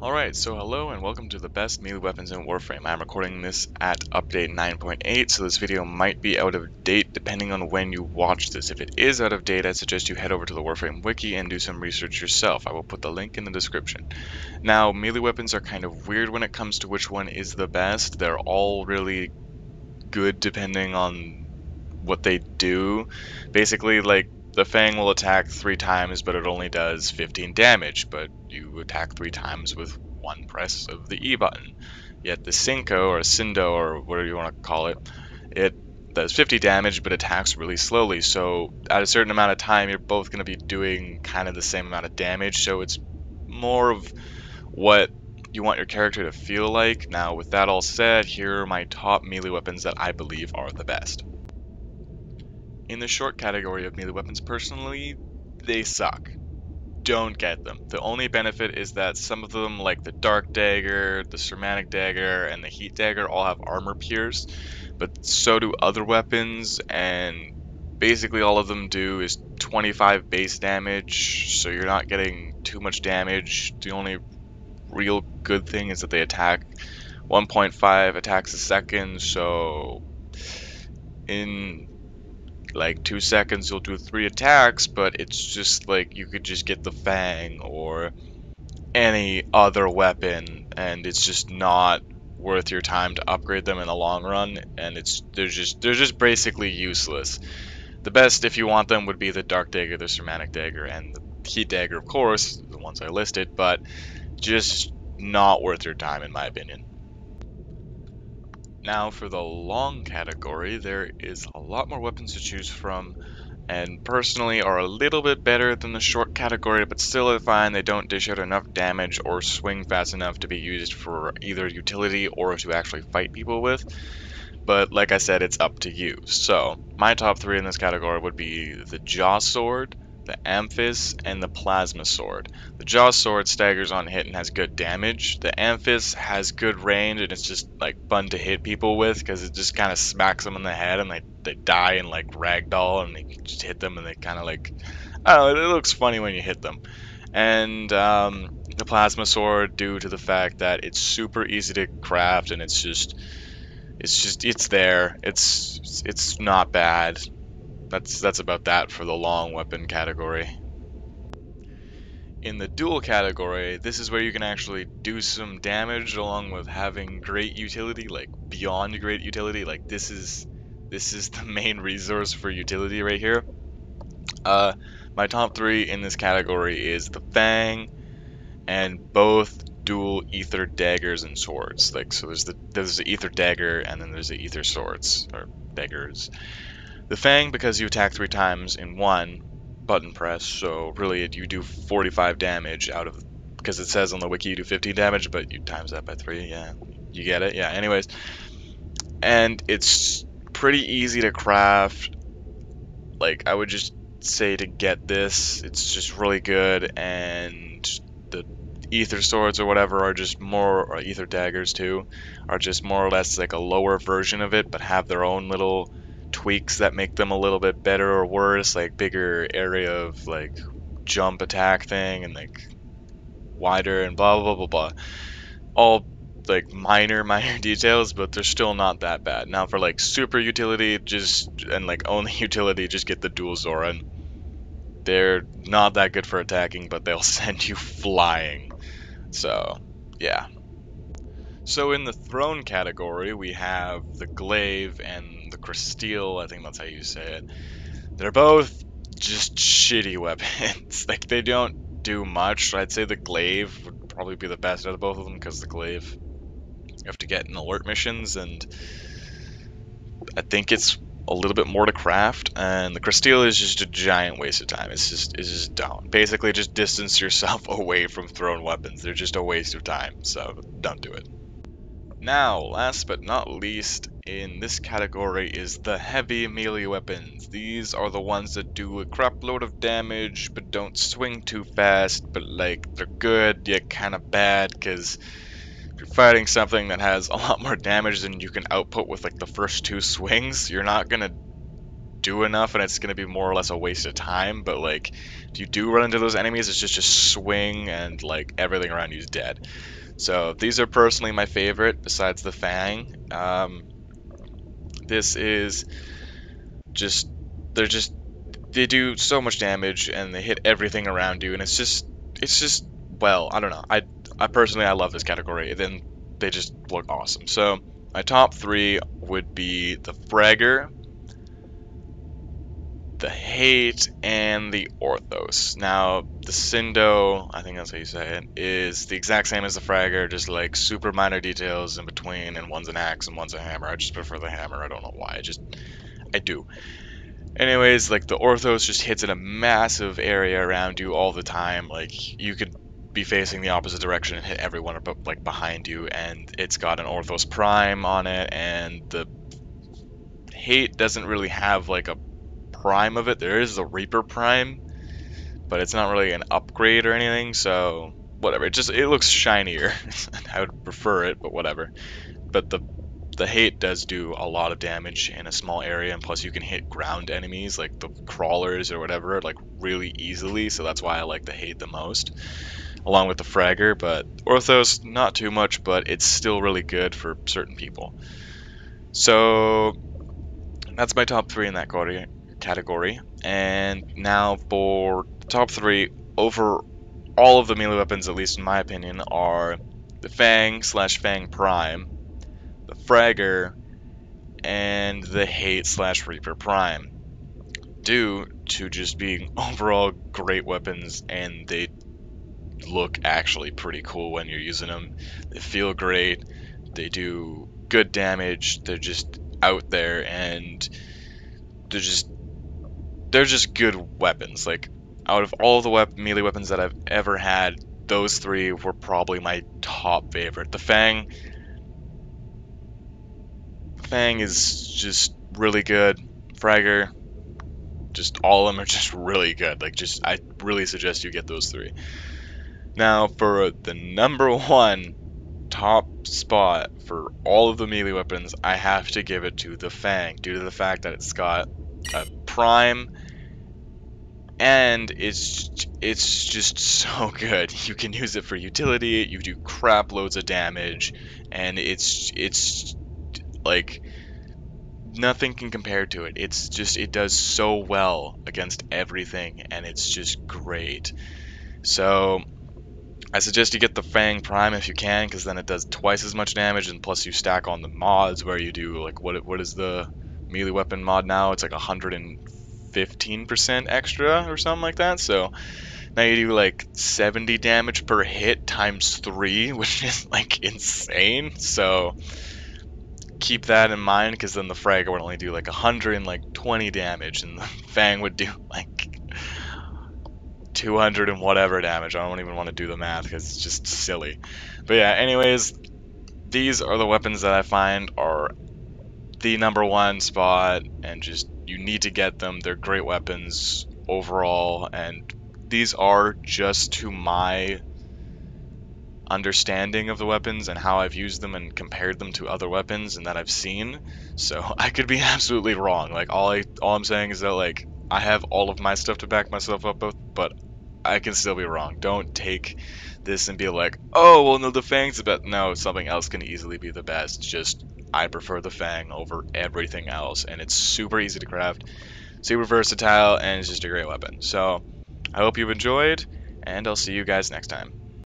Alright, so hello and welcome to the best melee weapons in Warframe. I'm recording this at update 9.8, so this video might be out of date depending on when you watch this. If it is out of date, I suggest you head over to the Warframe wiki and do some research yourself. I will put the link in the description. Now, melee weapons are kind of weird when it comes to which one is the best. They're all really good depending on what they do. Basically, like, the Fang will attack 3 times, but it only does 15 damage, but you attack 3 times with one press of the E button. Yet the Cinco, or Cindo, or whatever you want to call it, it does 50 damage, but attacks really slowly, so at a certain amount of time, you're both going to be doing kind of the same amount of damage, so it's more of what you want your character to feel like. Now, with that all said, here are my top melee weapons that I believe are the best. In the short category of melee weapons, personally, they suck. Don't get them. The only benefit is that some of them, like the Dark Dagger, the Sermatic Dagger, and the Heat Dagger, all have armor pierce, but so do other weapons, and basically all of them do is 25 base damage, so you're not getting too much damage. The only real good thing is that they attack 1.5 attacks a second, so in like 2 seconds you'll do 3 attacks, but it's just like you could just get the Fang or any other weapon and it's just not worth your time to upgrade them in the long run, and they're just basically useless. The best, if you want them, would be the Dark Dagger, the Sermatic Dagger, and the Heat Dagger, of course, the ones I listed, but just not worth your time in my opinion. Now for the long category, there is a lot more weapons to choose from, and personally are a little bit better than the short category, but still I find they don't dish out enough damage or swing fast enough to be used for either utility or to actually fight people with. But like I said, it's up to you. So my top 3 in this category would be the Jaw Sword, the Amphis, and the Plasma Sword. The Jaw Sword staggers on hit and has good damage. The Amphis has good range and it's just like fun to hit people with because it just kind of smacks them in the head and they die in like ragdoll, and you just hit them and they kind of like, I don't know, it looks funny when you hit them. And the Plasma Sword, due to the fact that it's super easy to craft and it's there. It's not bad. That's about that for the long weapon category. In the dual category, this is where you can actually do some damage along with having great utility, like beyond great utility. Like this is the main resource for utility right here. My top 3 in this category is the Fang and both dual ether daggers and swords. Like, so there's the ether dagger and then there's the ether swords or daggers. The Fang, because you attack 3 times in one button press, so really you do 45 damage out of, because it says on the wiki you do 15 damage, but you times that by 3. Yeah, you get it. Yeah, anyways, and it's pretty easy to craft. Like, I would just say to get this, it's just really good. And the ether swords or whatever are just more, or ether daggers too, are just more or less like a lower version of it, but have their own little tweaks that make them a little bit better or worse, like bigger area of like jump attack thing and like wider and blah blah blah blah blah. All like minor details, but they're still not that bad. Now for like super utility, and like only utility, just get the dual Zoran. They're not that good for attacking, but they'll send you flying. So, yeah. So in the throne category, we have the Glaive and the Crysteel, I think that's how you say it. They're both just shitty weapons. Like, they don't do much. I'd say the Glaive would probably be the best out of both of them, because the Glaive, you have to get in alert missions, and I think it's a little bit more to craft, and the Crysteel is just a giant waste of time. It's just dumb. Basically, just distance yourself away from thrown weapons. They're just a waste of time, so don't do it. Now, last but not least in this category is the heavy melee weapons. These are the ones that do a crap load of damage, but don't swing too fast, but like, they're good, yet kind of bad, because if you're fighting something that has a lot more damage than you can output with like the first 2 swings, you're not gonna do enough, and it's gonna be more or less a waste of time. But like, if you do run into those enemies, it's just swing, and like everything around you is dead. So these are personally my favorite, besides the Fang. This is just they're just they do so much damage, and they hit everything around you, and it's just well, I don't know. I personally I love this category. Then they just look awesome. So my top three would be the Fragger, the Hate, and the Orthos. Now, the Sindo, I think that's how you say it, is the exact same as the Fragger, just like super minor details in between, and one's an axe and one's a hammer. I just prefer the hammer. I don't know why. I do. Anyways, like the Orthos just hits in a massive area around you all the time. Like you could be facing the opposite direction and hit everyone like behind you, and it's got an Orthos Prime on it, and the Hate doesn't really have like a Prime of it. There is a Reaper Prime, but it's not really an upgrade or anything, so whatever. It looks shinier. I would prefer it, but whatever. But the Hate does do a lot of damage in a small area, and plus you can hit ground enemies like the crawlers or whatever like really easily, so that's why I like the Hate the most, along with the Fragger. But Orthos, not too much, but it's still really good for certain people. So that's my top three in that category. And now for the top three over all of the melee weapons, at least in my opinion, are the Fang/Fang Prime, the Fragger, and the Hate/Reaper Prime, due to just being overall great weapons, and they look actually pretty cool when you're using them. They feel great, they do good damage, they're just out there, and they're just good weapons. Like, out of all the melee weapons that I've ever had, those three were probably my top favorite. The Fang is just really good. Fragger, just all of them are just really good. Like, I really suggest you get those three. Now, for the number one top spot for all of the melee weapons, I have to give it to the Fang, due to the fact that it's got a Prime, and it's just so good. You can use it for utility, you do crap loads of damage, and it's like nothing can compare to it. It does so well against everything, and it's just great. So I suggest you get the Fang Prime if you can, because then it does twice as much damage, and plus you stack on the mods where you do like what is the melee weapon mod now? It's like 115% extra or something like that. So now you do like 70 damage per hit times 3, which is like insane. So keep that in mind, because then the Fragger would only do like 120 damage, and the Fang would do like 200 and whatever damage. I don't even want to do the math because it's just silly. But yeah, anyways, these are the weapons that I find are the number one spot, and just you need to get them. They're great weapons overall, and these are just to my understanding of the weapons and how I've used them and compared them to other weapons and that I've seen. So I could be absolutely wrong. Like all I'm saying is that like I have all of my stuff to back myself up with, but I can still be wrong. Don't take this and be like, oh well no, the Fang's the best. No, something else can easily be the best. Just I prefer the Fang over everything else, and it's super easy to craft, super versatile, and it's just a great weapon. So I hope you've enjoyed, and I'll see you guys next time.